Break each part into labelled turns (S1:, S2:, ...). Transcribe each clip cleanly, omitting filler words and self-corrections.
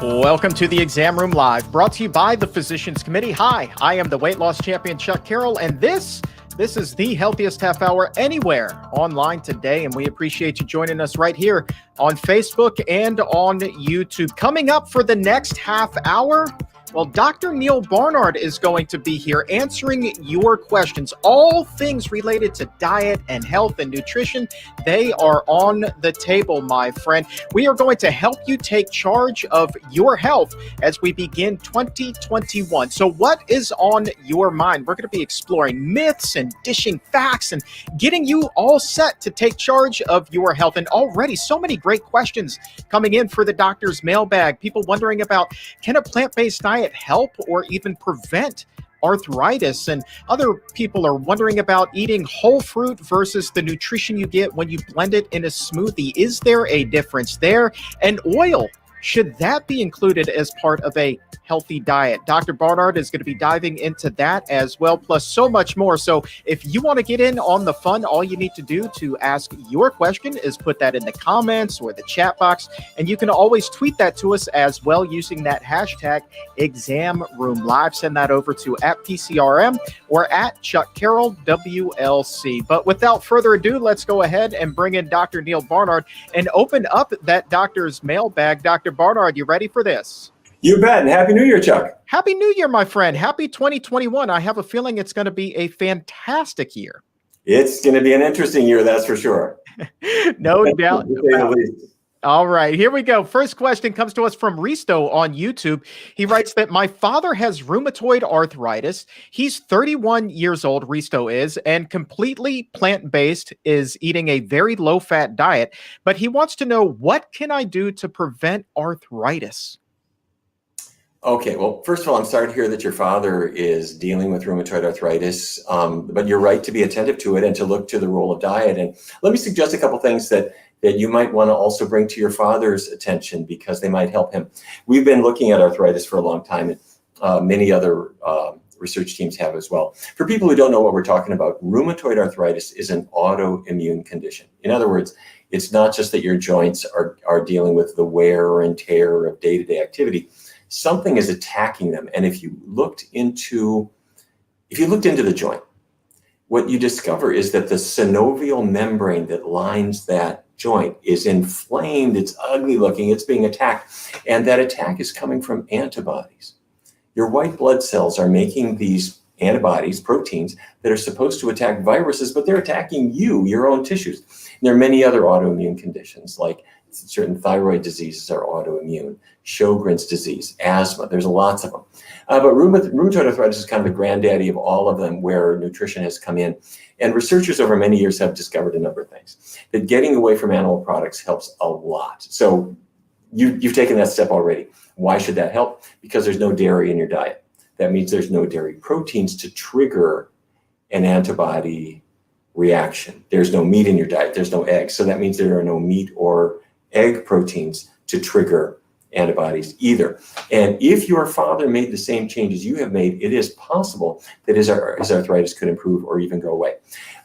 S1: Welcome to the Exam Room Live, brought to you by the Physicians Committee. Hi, I am the weight loss champion, Chuck Carroll, and this is the healthiest half hour anywhere online today, and we appreciate you joining us right here on Facebook and on YouTube. Coming up for the next half hour, well, Dr. Neal Barnard is going to be here answering your questions. All things related to diet and health and nutrition, they are on the table, my friend. We are going to help you take charge of your health as we begin 2021. So what is on your mind? We're going to be exploring myths and dishing facts and getting you all set to take charge of your health. And already so many great questions coming in for the doctor's mailbag. People wondering about, can a plant-based diet help or even prevent arthritis? And other people are wondering about eating whole fruit versus the nutrition you get when you blend it in a smoothie. Is there a difference there? And oil, should that be included as part of a healthy diet? Dr. Barnard is going to be diving into that as well, plus so much more. So if you want to get in on the fun, all you need to do to ask your question is put that in the comments or the chat box. And you can always tweet that to us as well using that hashtag Exam Room Live. Send that over to @PCRM or @ChuckCarrollWLC. But without further ado, let's go ahead and bring in Dr. Neal Barnard and open up that doctor's mailbag. Dr. Barnard, you ready for this?
S2: You bet. And Happy New Year, Chuck.
S1: Happy New Year, my friend. Happy 2021. I have a feeling it's going to be a fantastic year.
S2: It's going to be an interesting year, that's for sure.
S1: No doubt. All right, here we go. First question comes to us from Risto on YouTube. He writes that my father has rheumatoid arthritis. He's 31 years old, Risto is, and completely plant-based, is eating a very low-fat diet. But he wants to know, what can I do to prevent arthritis?
S2: Okay, well, first of all, I'm sorry to hear that your father is dealing with rheumatoid arthritis, but you're right to be attentive to it and to look to the role of diet. And let me suggest a couple things that you might want to also bring to your father's attention because they might help him. We've been looking at arthritis for a long time, and many other research teams have as well. For people who don't know what we're talking about, rheumatoid arthritis is an autoimmune condition. In other words, it's not just that your joints are dealing with the wear and tear of day-to-day activity. Something is attacking them. And if you looked into the joint, what you discover is that the synovial membrane that lines that joint is inflamed, it's ugly looking, it's being attacked, and that attack is coming from antibodies. Your white blood cells are making these antibodies, proteins, that are supposed to attack viruses, but they're attacking you, your own tissues. And there are many other autoimmune conditions, like certain thyroid diseases are autoimmune, Sjogren's disease, asthma, there's lots of them. But rheumatoid arthritis is kind of the granddaddy of all of them, where nutrition has come in. And researchers over many years have discovered a number of things. That getting away from animal products helps a lot. So you've taken that step already. Why should that help? Because there's no dairy in your diet. That means there's no dairy proteins to trigger an antibody reaction. There's no meat in your diet. There's no eggs. So that means there are no meat or egg proteins to trigger antibodies either. And if your father made the same changes you have made, it is possible that his arthritis could improve or even go away.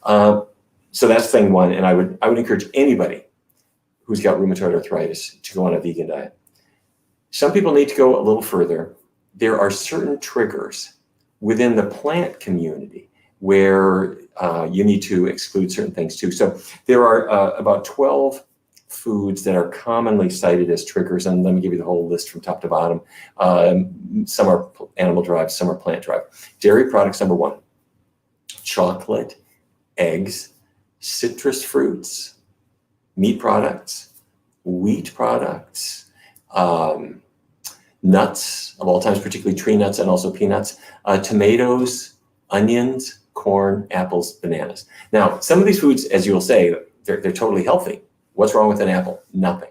S2: So that's thing one. And I would encourage anybody who's got rheumatoid arthritis to go on a vegan diet. Some people need to go a little further. There are certain triggers within the plant community where you need to exclude certain things too. So there are about 12 foods that are commonly cited as triggers, and let me give you the whole list from top to bottom. Some are animal derived, some are plant derived. Dairy products, number one. Chocolate, eggs, citrus fruits, meat products, wheat products, nuts of all types, particularly tree nuts and also peanuts, tomatoes, onions, corn, apples, bananas. Now, some of these foods, as you'll say, they're totally healthy. What's wrong with an apple? Nothing.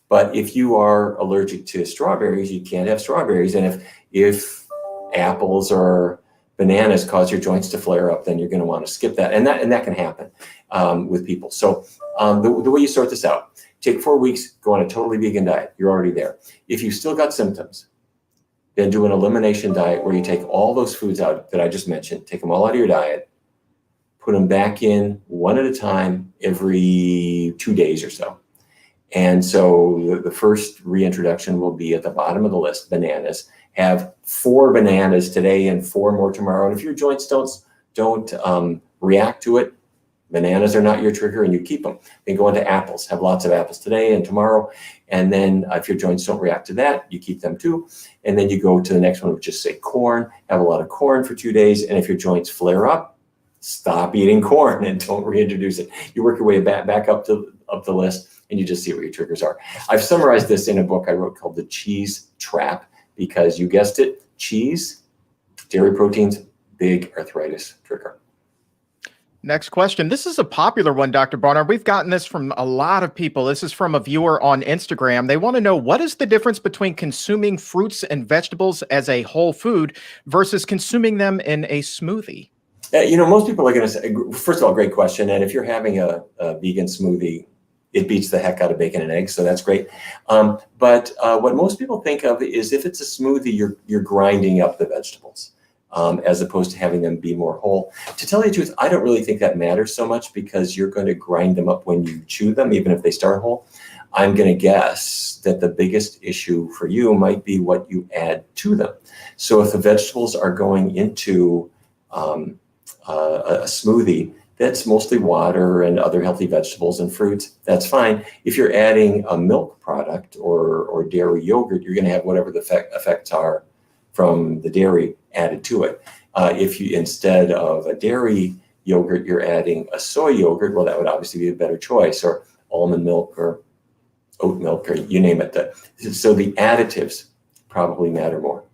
S2: But if you are allergic to strawberries, you can't have strawberries. And if apples or bananas cause your joints to flare up, then you're going to want to skip that. And that can happen with people. So the way you sort this out, take 4 weeks, go on a totally vegan diet. You're already there. If you've still got symptoms, then do an elimination diet where you take all those foods out that I just mentioned, take them all out of your diet, put them back in one at a time every 2 days or so. And so the first reintroduction will be at the bottom of the list, bananas. Have 4 bananas today and 4 more tomorrow. And if your joints don't react to it, bananas are not your trigger and you keep them. Then go into apples, have lots of apples today and tomorrow. And then if your joints don't react to that, you keep them too. And then you go to the next one, which is say corn, have a lot of corn for 2 days. And if your joints flare up, stop eating corn and don't reintroduce it. You work your way back up the list and you just see what your triggers are. I've summarized this in a book I wrote called The Cheese Trap, because you guessed it, cheese, dairy proteins, big arthritis trigger.
S1: Next question. This is a popular one, Dr. Barnard. We've gotten this from a lot of people. This is from a viewer on Instagram. They want to know, what is the difference between consuming fruits and vegetables as a whole food versus consuming them in a smoothie?
S2: Most people are going to say, first of all, great question. And if you're having a vegan smoothie, it beats the heck out of bacon and eggs, so that's great. But what most people think of is if it's a smoothie, you're grinding up the vegetables. As opposed to having them be more whole. To tell you the truth, I don't really think that matters so much, because you're going to grind them up when you chew them, even if they start whole. I'm going to guess that the biggest issue for you might be what you add to them. So if the vegetables are going into a smoothie, that's mostly water and other healthy vegetables and fruits, that's fine. If you're adding a milk product or dairy yogurt, you're going to have whatever the effects are from the dairy added to it. If you, instead of a dairy yogurt, you're adding a soy yogurt, well, that would obviously be a better choice, or almond milk or oat milk, or you name it. So the additives probably matter more.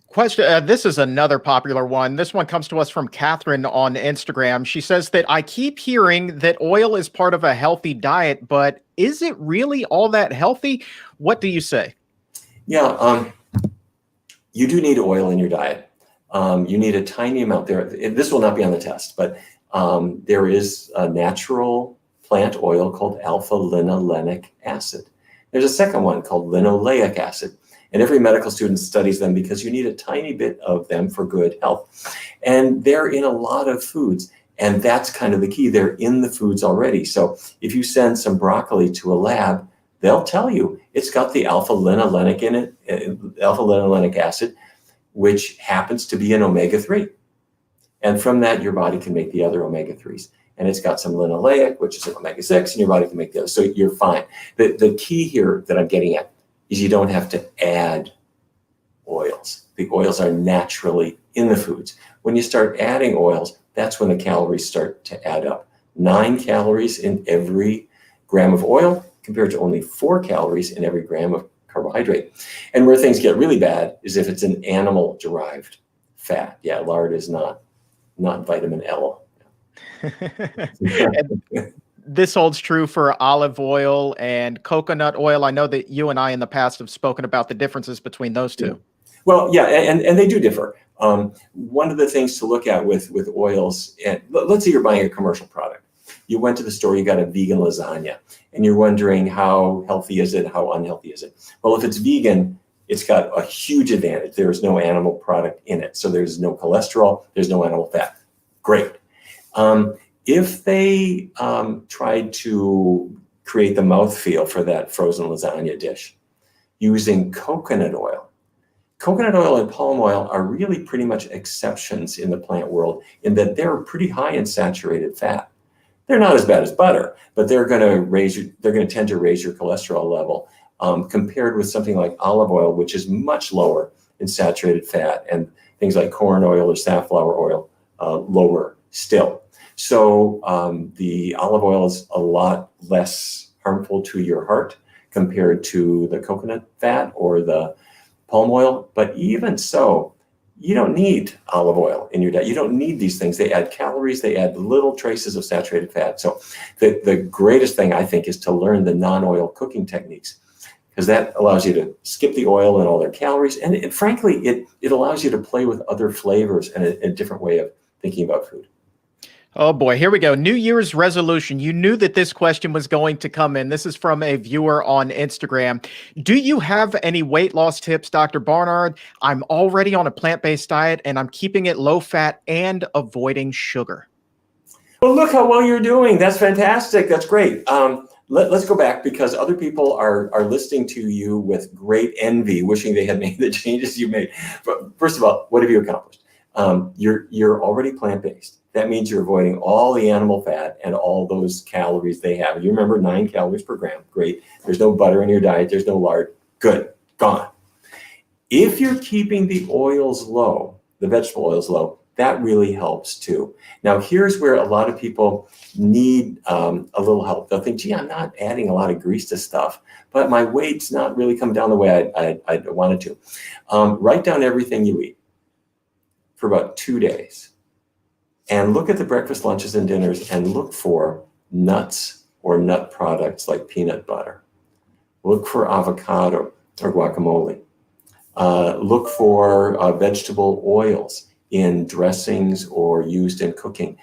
S1: Question. This is another popular one. This one comes to us from Catherine on Instagram. She says that I keep hearing that oil is part of a healthy diet, but is it really all that healthy? What do you say?
S2: Yeah, you do need oil in your diet. You need a tiny amount there. This will not be on the test, but there is a natural plant oil called alpha-linolenic acid. There's a second one called linoleic acid. And every medical student studies them because you need a tiny bit of them for good health. And they're in a lot of foods. And that's kind of the key. They're in the foods already. So if you send some broccoli to a lab, they'll tell you it's got the alpha-linolenic in it, alpha-linolenic acid, which happens to be an omega-3. And from that, your body can make the other omega-3s. And it's got some linoleic, which is an omega-6, and your body can make the other. So you're fine. The key here that I'm getting at is you don't have to add oils. The oils are naturally in the foods. When you start adding oils, that's when the calories start to add up. 9 calories in every gram of oil compared to only 4 calories in every gram of carbohydrate. And where things get really bad is if it's an animal-derived fat. Yeah, lard is not vitamin L.
S1: This holds true for olive oil and coconut oil. I know that you and I in the past have spoken about the differences between those two.
S2: Well, yeah, and they do differ. One of the things to look at with oils, and let's say you're buying a commercial product. You went to the store, you got a vegan lasagna, and you're wondering how healthy is it, how unhealthy is it? Well, if it's vegan, it's got a huge advantage. There is no animal product in it. So there's no cholesterol, there's no animal fat. Great. If they tried to create the mouthfeel for that frozen lasagna dish using coconut oil and palm oil are really pretty much exceptions in the plant world in that they're pretty high in saturated fat. They're not as bad as butter, but they're going to tend to raise your cholesterol level compared with something like olive oil, which is much lower in saturated fat, and things like corn oil or safflower oil lower still. So the olive oil is a lot less harmful to your heart compared to the coconut fat or the palm oil. But even so, you don't need olive oil in your diet. You don't need these things. They add calories. They add little traces of saturated fat. So the greatest thing, I think, is to learn the non-oil cooking techniques, because that allows you to skip the oil and all their calories. And frankly, it allows you to play with other flavors and a different way of thinking about food.
S1: Oh boy, here we go. New Year's resolution. You knew that this question was going to come in. This is from a viewer on Instagram. Do you have any weight loss tips, Dr. Barnard? I'm already on a plant-based diet and I'm keeping it low fat and avoiding sugar.
S2: Well, look how well you're doing. That's fantastic. That's great. let's go back, because other people are listening to you with great envy, wishing they had made the changes you made. But first of all, what have you accomplished? You're already plant-based. That means you're avoiding all the animal fat and all those calories they have. You remember 9 calories per gram. Great. There's no butter in your diet. There's no lard. Good. Gone. If you're keeping the oils low, the vegetable oils low, that really helps too. Now, here's where a lot of people need a little help. They'll think, gee, I'm not adding a lot of grease to stuff, but my weight's not really come down the way I wanted to. Write down everything you eat for about 2 days and look at the breakfast, lunches, and dinners and look for nuts or nut products like peanut butter. Look for avocado or guacamole. Look for vegetable oils in dressings or used in cooking.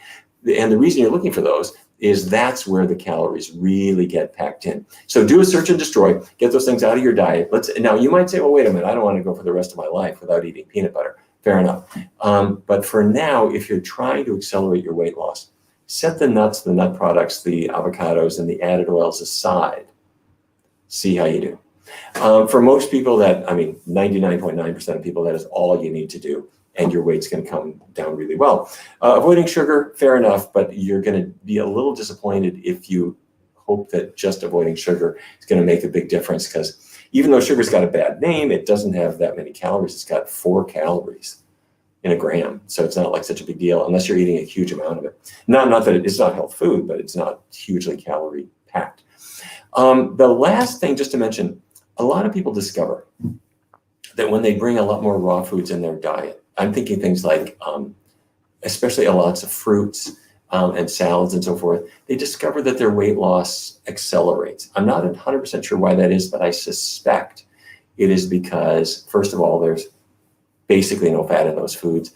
S2: And the reason you're looking for those is that's where the calories really get packed in. So do a search and destroy, get those things out of your diet. Now you might say, well, wait a minute, I don't want to go for the rest of my life without eating peanut butter. Fair enough. But for now, if you're trying to accelerate your weight loss, set the nuts, the nut products, the avocados, and the added oils aside. See how you do. For most people 99.9% of people, that is all you need to do, and your weight's going to come down really well. Avoiding sugar, fair enough, but you're going to be a little disappointed if you hope that just avoiding sugar is going to make a big difference, because even though sugar's got a bad name, it doesn't have that many calories. It's got 4 calories in a gram, so it's not like such a big deal unless you're eating a huge amount of it. Not that it's not health food, but it's not hugely calorie packed. The last thing, just to mention, a lot of people discover that when they bring a lot more raw foods in their diet, I'm thinking things like, especially lots of fruits and salads and so forth, they discover that their weight loss accelerates. I'm not 100% sure why that is, but I suspect it is because, first of all, there's basically no fat in those foods.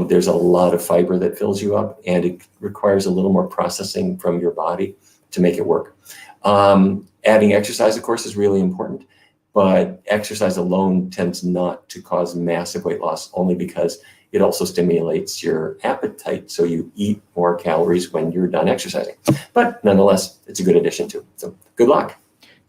S2: There's a lot of fiber that fills you up, and it requires a little more processing from your body to make it work. Adding exercise, of course, is really important, but exercise alone tends not to cause massive weight loss, only because it also stimulates your appetite, so you eat more calories when you're done exercising. But nonetheless, it's a good addition too. So good luck.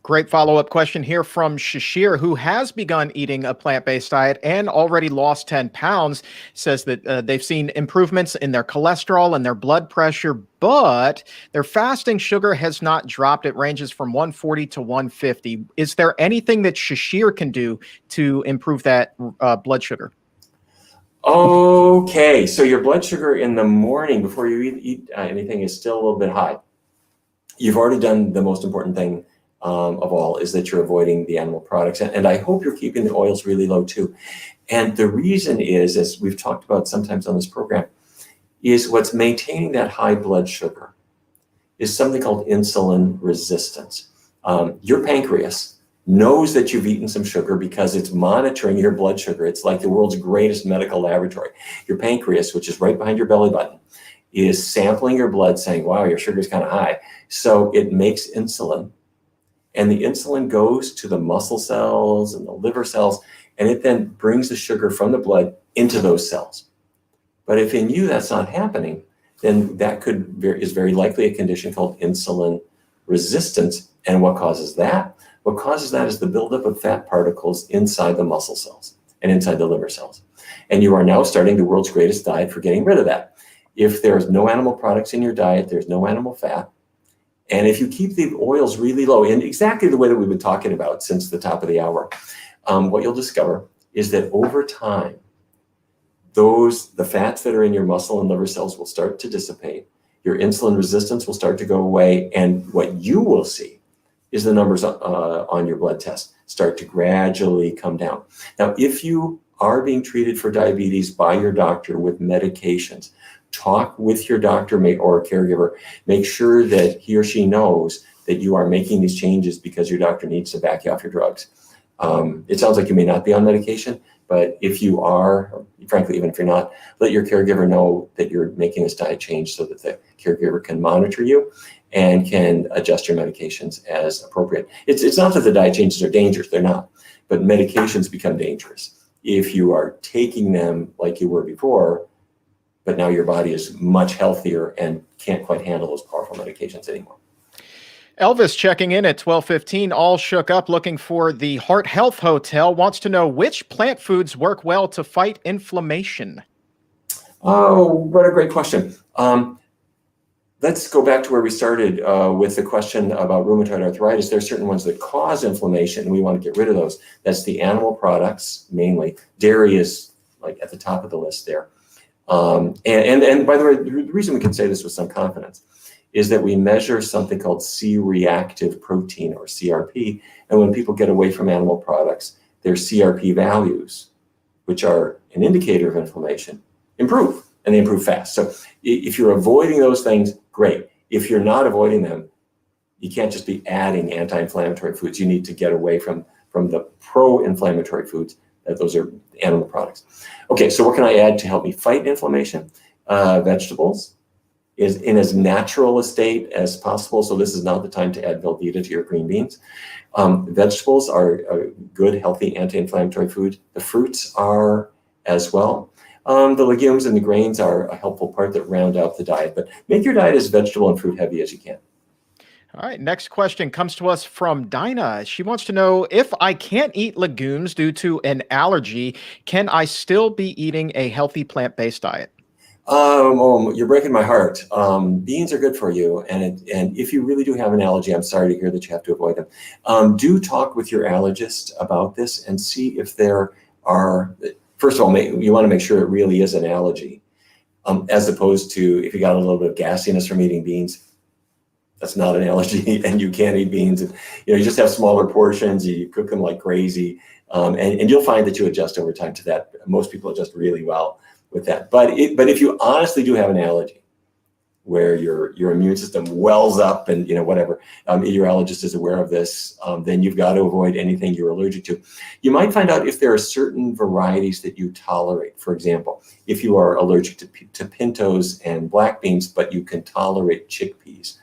S1: Great follow-up question here from Shashir, who has begun eating a plant-based diet and already lost 10 pounds, says that they've seen improvements in their cholesterol and their blood pressure, but their fasting sugar has not dropped. It ranges from 140 to 150. Is there anything that Shashir can do to improve that blood sugar?
S2: Okay, so your blood sugar in the morning before you eat anything is still a little bit high. You've already done the most important thing of all, is that you're avoiding the animal products. And I hope you're keeping the oils really low too. And the reason is, as we've talked about sometimes on this program, is what's maintaining that high blood sugar is something called insulin resistance. Your pancreas knows that you've eaten some sugar because it's monitoring your blood sugar. It's like the world's greatest medical laboratory. Your pancreas, which is right behind your belly button, is sampling your blood saying, wow, your sugar's kind of high. So it makes insulin. And the insulin goes to the muscle cells and the liver cells, and it then brings the sugar from the blood into those cells. But if in you that's not happening, then that is very likely a condition called insulin resistance. And what causes that? What causes that is the buildup of fat particles inside the muscle cells and inside the liver cells. And you are now starting the world's greatest diet for getting rid of that. If there's no animal products in your diet, there's no animal fat. And if you keep the oils really low, in exactly the way that we've been talking about since the top of the hour, what you'll discover is that over time, the fats that are in your muscle and liver cells will start to dissipate. Your insulin resistance will start to go away. And what you will see is the numbers on your blood test start to gradually come down. Now, if you are being treated for diabetes by your doctor with medications, talk with your doctor or a caregiver. Make sure that he or she knows that you are making these changes because your doctor needs to back you off your drugs. It sounds like you may not be on medication, but if you are, or frankly, even if you're not, let your caregiver know that you're making this diet change so that the caregiver can monitor you and can adjust your medications as appropriate. It's not that the diet changes are dangerous, they're not, but medications become dangerous if you are taking them like you were before, but now your body is much healthier and can't quite handle those powerful medications anymore.
S1: Elvis checking in at 12:15, all shook up looking for the Heart Health Hotel, wants to know which plant foods work well to fight inflammation.
S2: Oh, what a great question. Let's go back to where we started with the question about rheumatoid arthritis. There are certain ones that cause inflammation, and we want to get rid of those. That's the animal products, mainly. Dairy is like at the top of the list there. And by the way, the reason we can say this with some confidence is that we measure something called C-reactive protein, or CRP. And when people get away from animal products, their CRP values, which are an indicator of inflammation, improve, and they improve fast. So if you're avoiding those things, great. If you're not avoiding them, you can't just be adding anti-inflammatory foods. You need to get away from the pro-inflammatory foods. Those are animal products. Okay, so what can I add to help me fight inflammation? Vegetables is in as natural a state as possible. So this is not the time to add Velveeta to your green beans. Vegetables are a good, healthy anti-inflammatory food. The fruits are as well. The legumes and the grains are a helpful part that round out the diet, but make your diet as vegetable and fruit heavy as you can.
S1: All right, next question comes to us from Dinah. She wants to know, if I can't eat legumes due to an allergy, can I still be eating a healthy plant-based diet?
S2: Oh, you're breaking my heart. Beans are good for you, and if you really do have an allergy, I'm sorry to hear that you have to avoid them. Do talk with your allergist about this and see if there are. First of all, you want to make sure it really is an allergy, as opposed to if you got a little bit of gassiness from eating beans. That's not an allergy, and you can't eat beans. And, you just have smaller portions. You cook them like crazy, and you'll find that you adjust over time to that. Most people adjust really well with that. But if you honestly do have an allergy, where your immune system wells up and whatever, your allergist is aware of this, then you've got to avoid anything you're allergic to. You might find out if there are certain varieties that you tolerate. For example, if you are allergic to pintos and black beans, but you can tolerate chickpeas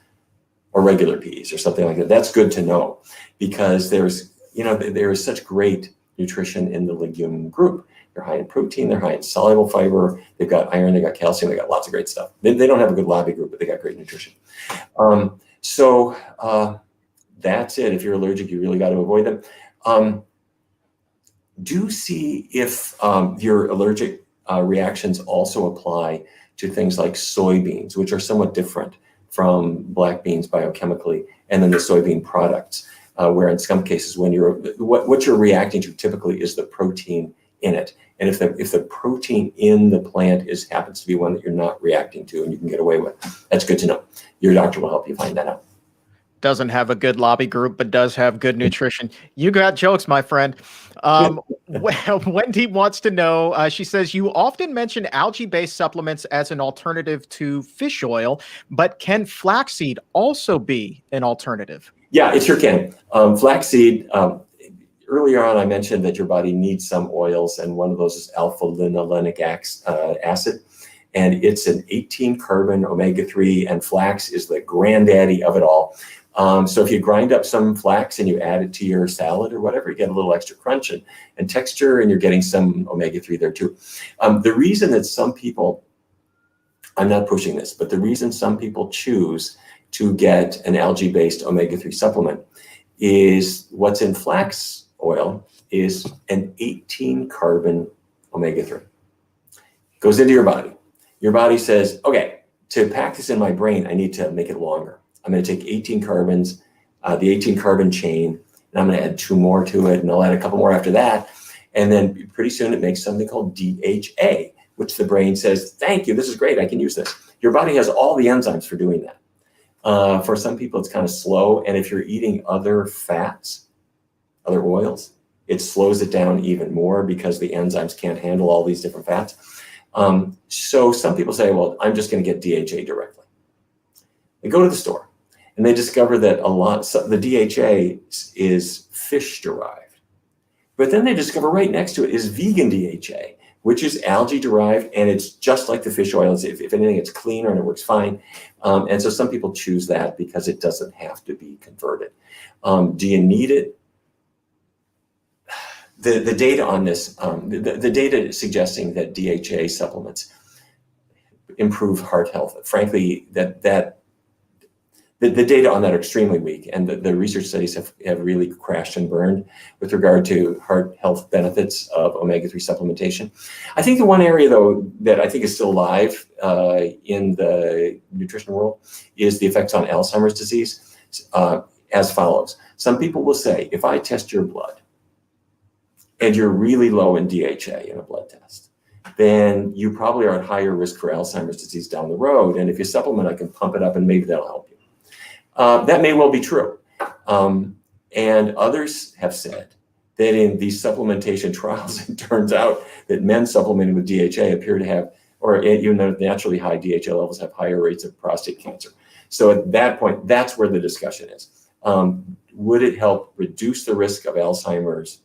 S2: or regular peas or something like that, that's good to know, because there is such great nutrition in the legume group. They're high in protein, they're high in soluble fiber, they've got iron, they've got calcium, they've got lots of great stuff. They don't have a good lobby group, but they got great nutrition. So that's it. If you're allergic, you really got to avoid them. Do see if your allergic reactions also apply to things like soybeans, which are somewhat different from black beans biochemically, and then the soybean products, where in some cases when what you're reacting to typically is the protein in it. And if the protein in the plant happens to be one that you're not reacting to and you can get away with, that's good to know. Your doctor will help you find that out.
S1: Doesn't have a good lobby group, but does have good nutrition. You got jokes, my friend. Wendy wants to know, she says, you often mention algae-based supplements as an alternative to fish oil, but can flaxseed also be an alternative?
S2: Yeah, it sure can. Flaxseed, earlier on I mentioned that your body needs some oils, and one of those is alpha-linolenic acid. And it's an 18-carbon omega-3, and flax is the granddaddy of it all. So if you grind up some flax and you add it to your salad or whatever, you get a little extra crunch and texture, and you're getting some omega-3 there too. The reason that some people, I'm not pushing this, but the reason some people choose to get an algae-based omega-3 supplement is what's in flax oil is an 18-carbon omega-3. Goes into your body. Your body says, okay, to pack this in my brain, I need to make it longer. I'm going to take 18 carbons, the 18 carbon chain, and I'm going to add 2 more to it, and I'll add a couple more after that. And then pretty soon it makes something called DHA, which the brain says, thank you, this is great, I can use this. Your body has all the enzymes for doing that. For some people, it's kind of slow. And if you're eating other fats, other oils, it slows it down even more because the enzymes can't handle all these different fats. So some people say, well, I'm just going to get DHA directly. They go to the store and they discover that the DHA is fish derived. But then they discover right next to it is vegan DHA, which is algae derived, and it's just like the fish oil. If anything, it's cleaner and it works fine. And so some people choose that because it doesn't have to be converted. Do you need it? The data on this, the data suggesting that DHA supplements improve heart health. Frankly, that The data on that are extremely weak, and the research studies have really crashed and burned with regard to heart health benefits of omega-3 supplementation. I think the one area, though, that I think is still alive in the nutrition world is the effects on Alzheimer's disease, as follows. Some people will say, if I test your blood and you're really low in DHA in a blood test, then you probably are at higher risk for Alzheimer's disease down the road. And if you supplement, I can pump it up and maybe that'll help you. That may well be true. And others have said that in these supplementation trials, it turns out that men supplementing with DHA appear to have, or even though naturally high DHA levels have higher rates of prostate cancer. So at that point, that's where the discussion is. Would it help reduce the risk of Alzheimer's,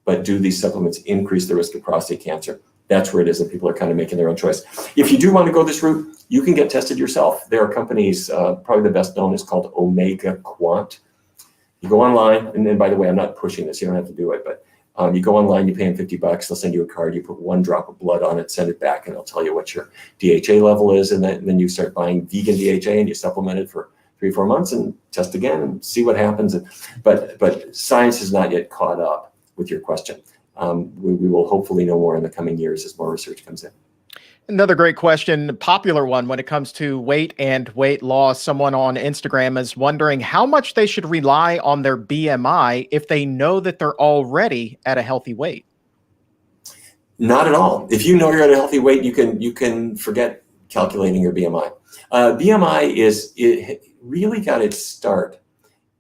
S2: but do these supplements increase the risk of prostate cancer? That's where it is that people are kind of making their own choice. If you do want to go this route, you can get tested yourself. There are companies, probably the best known is called Omega Quant. You go online, and then by the way, I'm not pushing this, you don't have to do it, but you go online, you pay them $50, they'll send you a card, you put 1 drop of blood on it, send it back, and they'll tell you what your DHA level is, and then you start buying vegan DHA and you supplement it for 3 or 4 months and test again and see what happens. But science has not yet caught up with your question. We will hopefully know more in the coming years as more research comes in.
S1: Another great question, popular one when it comes to weight and weight loss. Someone on Instagram is wondering how much they should rely on their BMI if they know that they're already at a healthy weight.
S2: Not at all. If you know you're at a healthy weight, you can forget calculating your BMI. It really got its start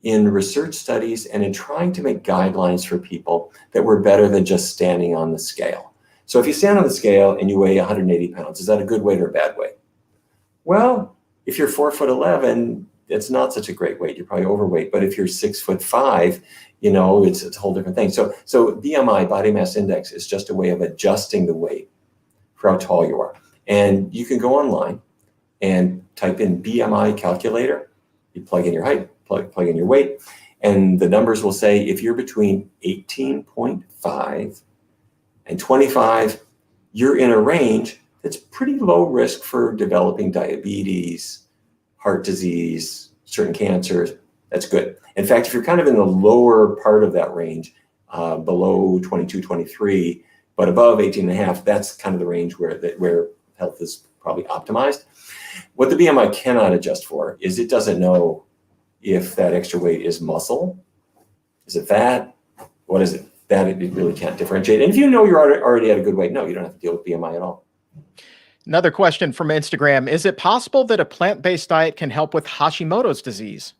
S2: in research studies and in trying to make guidelines for people that were better than just standing on the scale. So if you stand on the scale and you weigh 180 pounds, is that a good weight or a bad weight? Well, if you're 4'11", it's not such a great weight. You're probably overweight. But if you're 6'5", it's a whole different thing. So BMI, body mass index, is just a way of adjusting the weight for how tall you are. And you can go online and type in BMI calculator. You plug in your height, plug in your weight, and the numbers will say if you're between 18.5 and 25, you're in a range that's pretty low risk for developing diabetes, heart disease, certain cancers. That's good. In fact, if you're kind of in the lower part of that range, below 22, 23, but above 18.5, that's kind of the range where health is probably optimized. What the BMI cannot adjust for is it doesn't know if that extra weight is muscle, is it fat, what is it? That it really can't differentiate. And if you know you're already at a good weight, no, you don't have to deal with BMI at all.
S1: Another question from Instagram. Is it possible that a plant-based diet can help with Hashimoto's disease?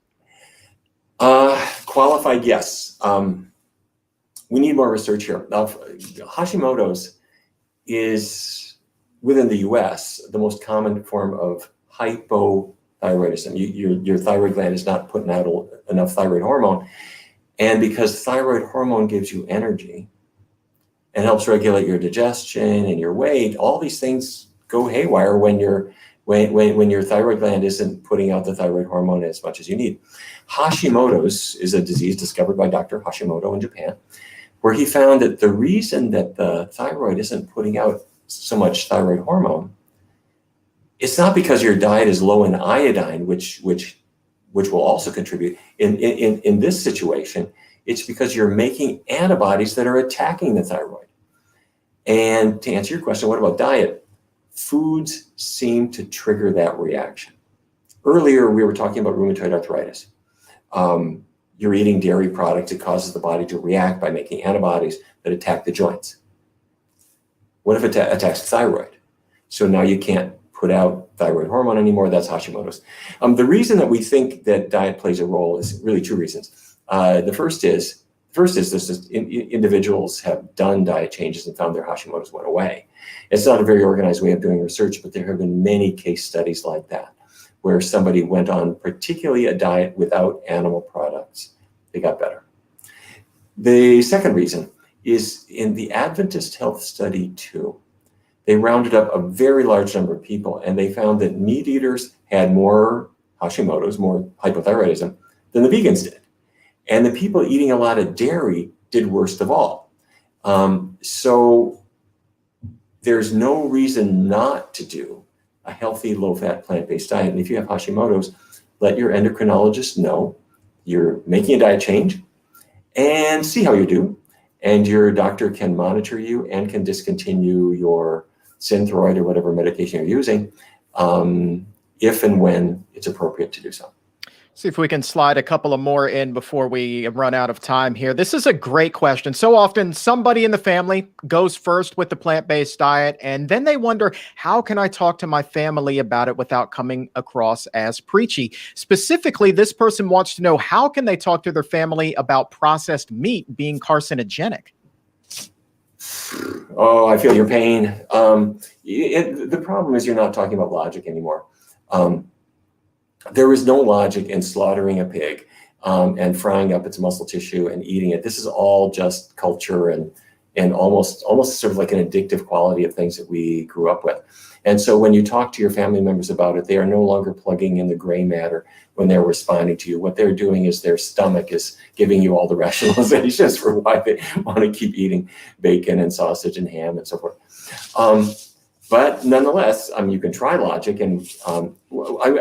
S2: Qualified, yes. We need more research here. Hashimoto's is, within the US, the most common form of hypothyroidism. Your thyroid gland is not putting out enough thyroid hormone. And because thyroid hormone gives you energy and helps regulate your digestion and your weight, all these things go haywire when your thyroid gland isn't putting out the thyroid hormone as much as you need. Hashimoto's is a disease discovered by Dr. Hashimoto in Japan, where he found that the reason that the thyroid isn't putting out so much thyroid hormone, it's not because your diet is low in iodine, which will also contribute. In this situation, it's because you're making antibodies that are attacking the thyroid. And to answer your question, what about diet? Foods seem to trigger that reaction. Earlier, we were talking about rheumatoid arthritis. You're eating dairy products, it causes the body to react by making antibodies that attack the joints. What if it attacks the thyroid? So now you can't put out thyroid hormone anymore. That's Hashimoto's. The reason that we think that diet plays a role is really 2 reasons. The first is individuals have done diet changes and found their Hashimoto's went away. It's not a very organized way of doing research, but there have been many case studies like that, where somebody went on particularly a diet without animal products. They got better. The second reason is in the Adventist Health Study 2. They rounded up a very large number of people, and they found that meat eaters had more Hashimoto's, more hypothyroidism, than the vegans did. And the people eating a lot of dairy did worst of all. So there's no reason not to do a healthy, low-fat, plant-based diet. And if you have Hashimoto's, let your endocrinologist know you're making a diet change and see how you do. And your doctor can monitor you and can discontinue your Synthroid or whatever medication you're using if and when it's appropriate to do so.
S1: See if we can slide a couple of more in before we run out of time here. This is a great question. So often somebody in the family goes first with the plant-based diet, and then they wonder, how can I talk to my family about it without coming across as preachy? Specifically, this person wants to know, how can they talk to their family about processed meat being carcinogenic?
S2: Oh, I feel your pain. The problem is you're not talking about logic anymore. There is no logic in slaughtering a pig and frying up its muscle tissue and eating it. This is all just culture and almost sort of like an addictive quality of things that we grew up with. And so when you talk to your family members about it, they are no longer plugging in the gray matter when they're responding to you. What they're doing is their stomach is giving you all the rationalizations for why they want to keep eating bacon and sausage and ham and so forth. But nonetheless, you can try logic, and I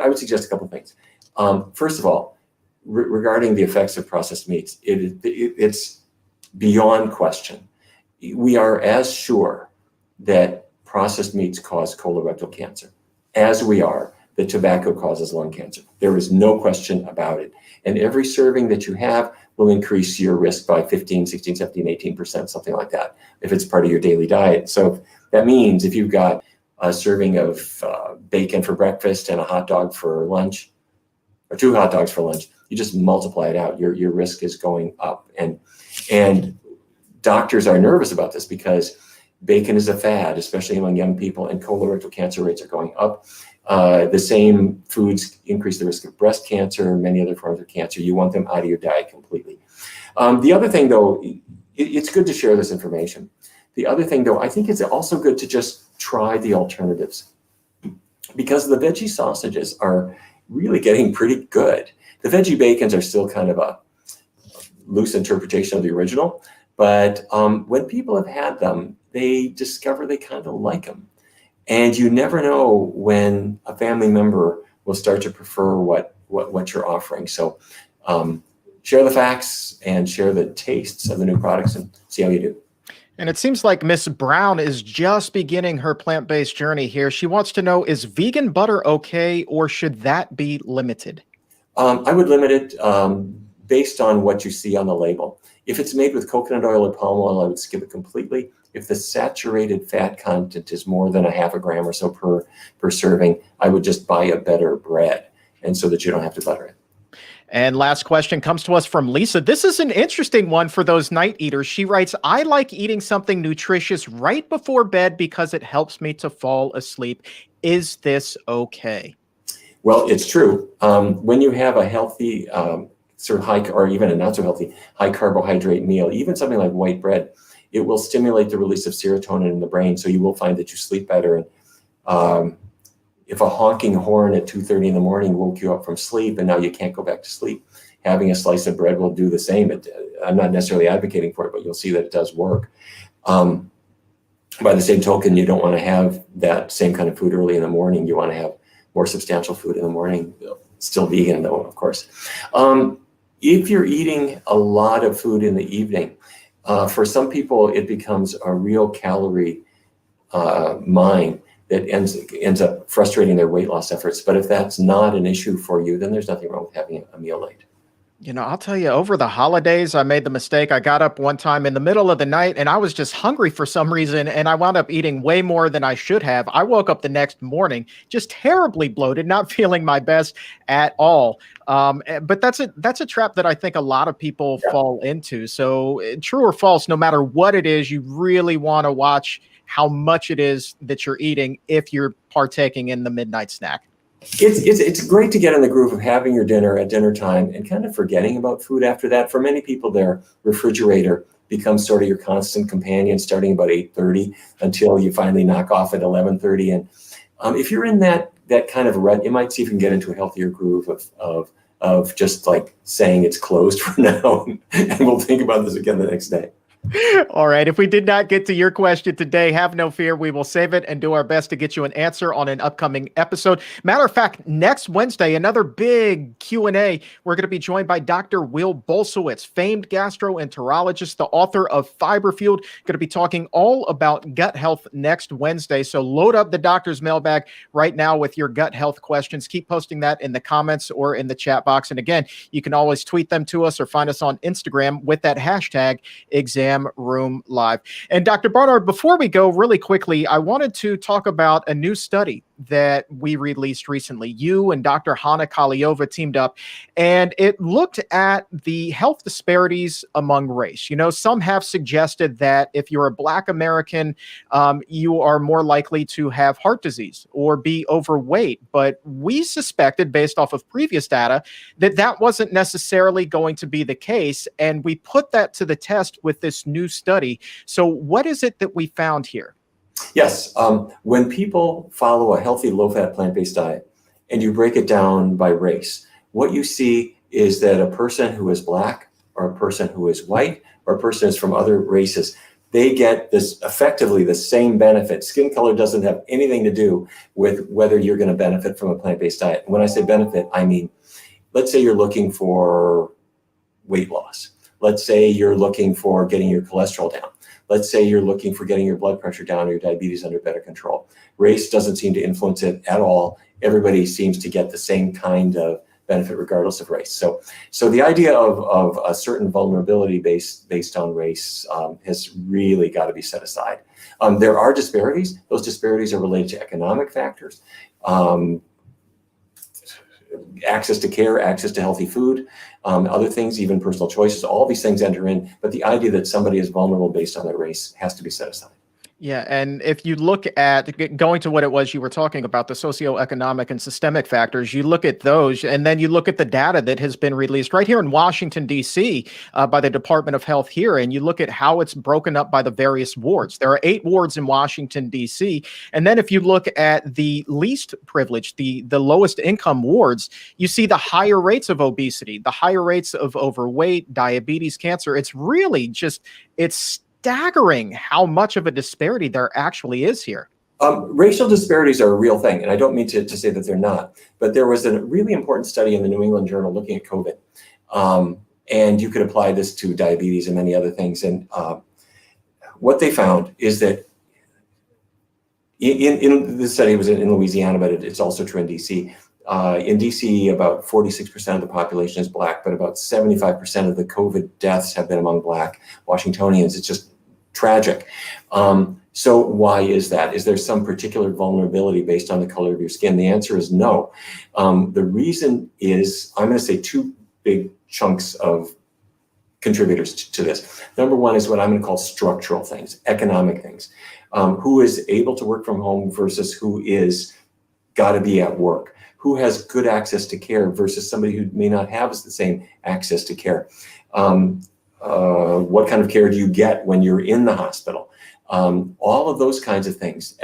S2: would suggest a couple of things. First of all, regarding the effects of processed meats, it's beyond question. We are as sure that processed meats cause colorectal cancer as we are that tobacco causes lung cancer. There is no question about it. And every serving that you have will increase your risk by 15, 16, 17, 18%, something like that, if it's part of your daily diet. So that means if you've got a serving of bacon for breakfast and a hot dog for lunch, or 2 hot dogs for lunch, you just multiply it out. Your risk is going up. And doctors are nervous about this because bacon is a fad, especially among young people, and colorectal cancer rates are going up. The same foods increase the risk of breast cancer and many other forms of cancer. You want them out of your diet completely. The other thing, though, it's good to share this information. The other thing, though, I think it's also good to just try the alternatives, because the veggie sausages are really getting pretty good. The veggie bacons are still kind of a loose interpretation of the original, but when people have had them, they discover they kind of like them. And you never know when a family member will start to prefer what you're offering. So share the facts and share the tastes of the new products and see how you do.
S1: And it seems like Miss Brown is just beginning her plant-based journey here. She wants to know, is vegan butter okay, or should that be limited?
S2: I would limit it based on what you see on the label. If it's made with coconut oil or palm oil, I would skip it completely. If the saturated fat content is more than a half a gram or so per serving, I would just buy a better bread, and so that you don't have to butter it.
S1: And last question comes to us from Lisa. This is an interesting one for those night eaters. She writes, I like eating something nutritious right before bed because it helps me to fall asleep. Is this okay?
S2: Well, it's true. When you have a healthy, sort of high, or even a not so healthy, high carbohydrate meal, even something like white bread, it will stimulate the release of serotonin in the brain. So you will find that you sleep better. And if a honking horn at 2:30 in the morning woke you up from sleep and now you can't go back to sleep, having a slice of bread will do the same. I'm not necessarily advocating for it, but you'll see that it does work. By the same token, you don't want to have that same kind of food early in the morning. You want to have more substantial food in the morning, still vegan though, of course. If you're eating a lot of food in the evening, for some people, it becomes a real calorie mine that ends up frustrating their weight loss efforts. But if that's not an issue for you, then there's nothing wrong with having a meal late.
S1: You know, I'll tell you, over the holidays, I made the mistake. I got up one time in the middle of the night and I was just hungry for some reason. And I wound up eating way more than I should have. I woke up the next morning just terribly bloated, not feeling my best at all. But that's a trap that I think a lot of people fall into. So true or false, no matter what it is, you really want to watch how much it is that you're eating if you're partaking in the midnight snack.
S2: It's great to get in the groove of having your dinner at dinner time and kind of forgetting about food after that. For many people, their refrigerator becomes sort of your constant companion starting about 8:30 until you finally knock off at 11:30. And if you're in that kind of rut, you might see if you can get into a healthier groove of just like saying it's closed for now and we'll think about this again the next day.
S1: All right. If we did not get to your question today, have no fear. We will save it and do our best to get you an answer on an upcoming episode. Matter of fact, next Wednesday, another big Q&A. We're going to be joined by Dr. Will Bolsowitz, famed gastroenterologist, the author of Fiber Fueled. Going to be talking all about gut health next Wednesday. So load up the doctor's mailbag right now with your gut health questions. Keep posting that in the comments or in the chat box. And again, you can always tweet them to us or find us on Instagram with that hashtag Exam Room Live. And Dr. Barnard, before we go really quickly, I wanted to talk about a new study that we released recently. You and Dr. Hana Kaliova teamed up, and it looked at the health disparities among race. You know, some have suggested that if you're a Black American, you are more likely to have heart disease or be overweight. But we suspected, based off of previous data, that that wasn't necessarily going to be the case. And we put that to the test with this new study. So what is it that we found here?
S2: Yes. When people follow a healthy, low-fat, plant-based diet and you break it down by race, what you see is that a person who is Black or a person who is white or a person who's from other races, they get this effectively the same benefit. Skin color doesn't have anything to do with whether you're going to benefit from a plant-based diet. And when I say benefit, I mean, let's say you're looking for weight loss. Let's say you're looking for getting your cholesterol down. Let's say you're looking for getting your blood pressure down or your diabetes under better control. Race doesn't seem to influence it at all. Everybody seems to get the same kind of benefit regardless of race. So the idea of a certain vulnerability based on race has really got to be set aside. There are disparities. Those disparities are related to economic factors. Access to care, access to healthy food, other things, even personal choices, all these things enter in. But the idea that somebody is vulnerable based on their race has to be set aside.
S1: Yeah, and if you look at going to what it was you were talking about, the socioeconomic and systemic factors, you look at those, and then you look at the data that has been released right here in Washington, D.C. By the Department of Health here, and you look at how it's broken up by the various wards. There are 8 wards in Washington, D.C., and then if you look at the least privileged, the lowest income wards, you see the higher rates of obesity, the higher rates of overweight, diabetes, cancer. It's really just, it's staggering how much of a disparity there actually is here.
S2: Racial disparities are a real thing, and I don't mean to say that they're not, but there was a really important study in the New England Journal looking at COVID, and you could apply this to diabetes and many other things. And what they found is that in this study was in Louisiana, but it's also true in DC. In DC, about 46% of the population is Black, but about 75% of the COVID deaths have been among Black Washingtonians. It's just tragic. So why is that? Is there some particular vulnerability based on the color of your skin? The answer is no. The reason is, I'm going to say 2 big chunks of contributors to this. Number one is what I'm going to call structural things, economic things. Who is able to work from home versus who is got to be at work? Who has good access to care versus somebody who may not have the same access to care? What kind of care do you get when you're in the hospital? All of those kinds of things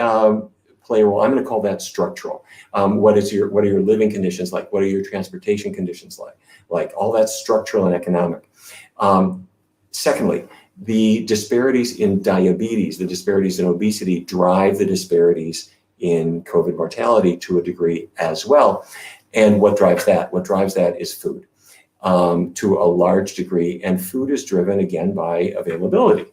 S2: play a role. I'm going to call that structural. What are your living conditions like? What are your transportation conditions like? Like all that's structural and economic. Secondly, the disparities in diabetes, the disparities in obesity drive the disparities in COVID mortality to a degree as well. And what drives that? What drives that is food to a large degree. And food is driven again by availability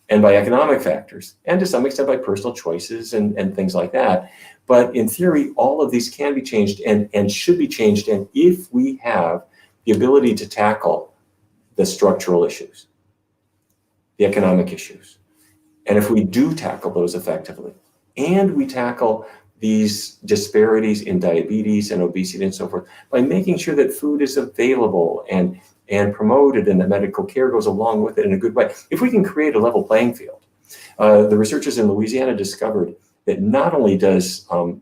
S2: and by economic factors, and to some extent by personal choices and things like that. But in theory, all of these can be changed and should be changed. And if we have the ability to tackle the structural issues, the economic issues, and if we do tackle those effectively, and we tackle these disparities in diabetes and obesity and so forth by making sure that food is available and promoted and that medical care goes along with it in a good way. If we can create a level playing field, the researchers in Louisiana discovered that not only does, the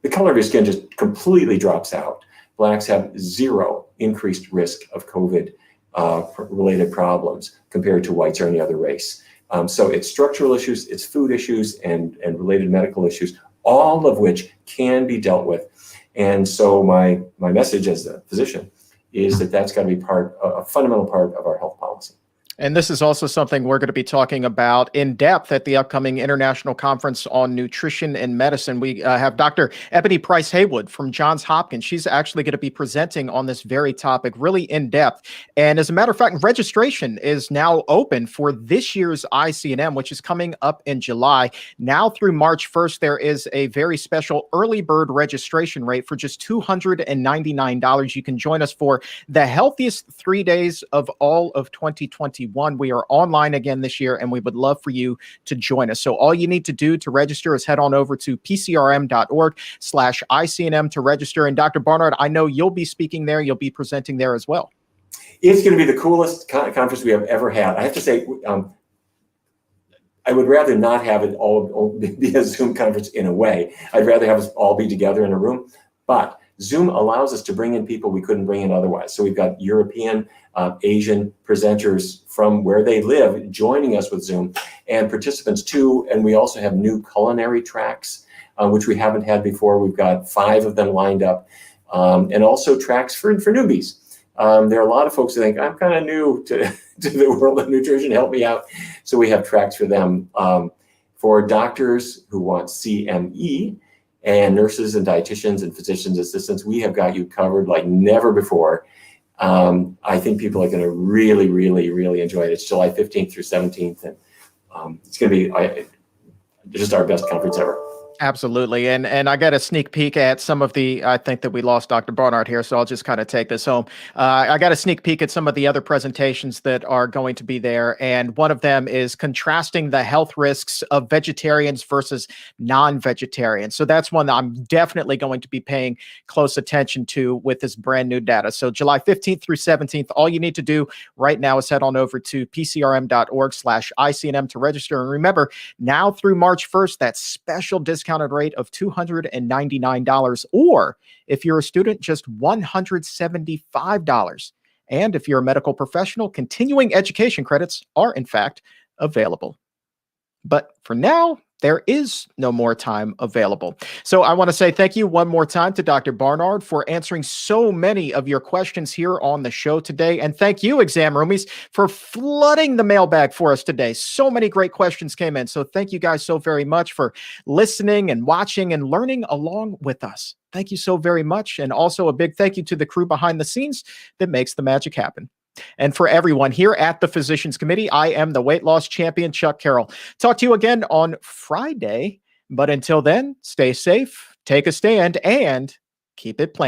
S2: color of your skin just completely drops out. Blacks have 0 increased risk of COVID related problems compared to whites or any other race. So it's structural issues, it's food issues, and related medical issues, all of which can be dealt with. And so my message as a physician is that that's got to be a fundamental part of our health policy.
S1: And this is also something we're going to be talking about in depth at the upcoming International Conference on Nutrition and Medicine. We have Dr. Ebony Price Haywood from Johns Hopkins. She's actually going to be presenting on this very topic, really in depth. And as a matter of fact, registration is now open for this year's ICNM, which is coming up in July. Now through March 1st, there is a very special early bird registration rate for just $299. You can join us for the healthiest 3 days of all of 2021. We are online again this year, and we would love for you to join us. So all you need to do to register is head on over to pcrm.org/ICNM to register. And Dr. Barnard, I know you'll be speaking there. You'll be presenting there as well.
S2: It's going to be the coolest conference we have ever had. I have to say, I would rather not have it all be a Zoom conference in a way. I'd rather have us all be together in a room. But Zoom allows us to bring in people we couldn't bring in otherwise. So we've got European, Asian presenters from where they live joining us with Zoom, and participants too. And we also have new culinary tracks, which we haven't had before. We've got 5 of them lined up, and also tracks for newbies. There are a lot of folks who think, I'm kind of new to the world of nutrition, help me out. So we have tracks for them. For doctors who want CME, and nurses and dietitians and physicians assistants, we have got you covered like never before. I think people are going to really, really, really enjoy it. It's July 15th through 17th, and it's going to be just our best conference ever.
S1: Absolutely. And I got a sneak peek at some of the, I think that we lost Dr. Barnard here, so I'll just kind of take this home. I got a sneak peek at some of the other presentations that are going to be there. And one of them is contrasting the health risks of vegetarians versus non-vegetarians. So that's one that I'm definitely going to be paying close attention to with this brand new data. So July 15th through 17th, all you need to do right now is head on over to pcrm.org/ICNM to register. And remember, now through March 1st, that special discounted rate of $299, or if you're a student, just $175. And if you're a medical professional, continuing education credits are in fact available. But for now, there is no more time available. So I want to say thank you one more time to Dr. Barnard for answering so many of your questions here on the show today. And thank you, exam roomies, for flooding the mailbag for us today. So many great questions came in. So thank you guys so very much for listening and watching and learning along with us. Thank you so very much. And also a big thank you to the crew behind the scenes that makes the magic happen. And for everyone here at the Physicians Committee, I am the weight loss champion, Chuck Carroll. Talk to you again on Friday. But until then, stay safe, take a stand, and keep it planned.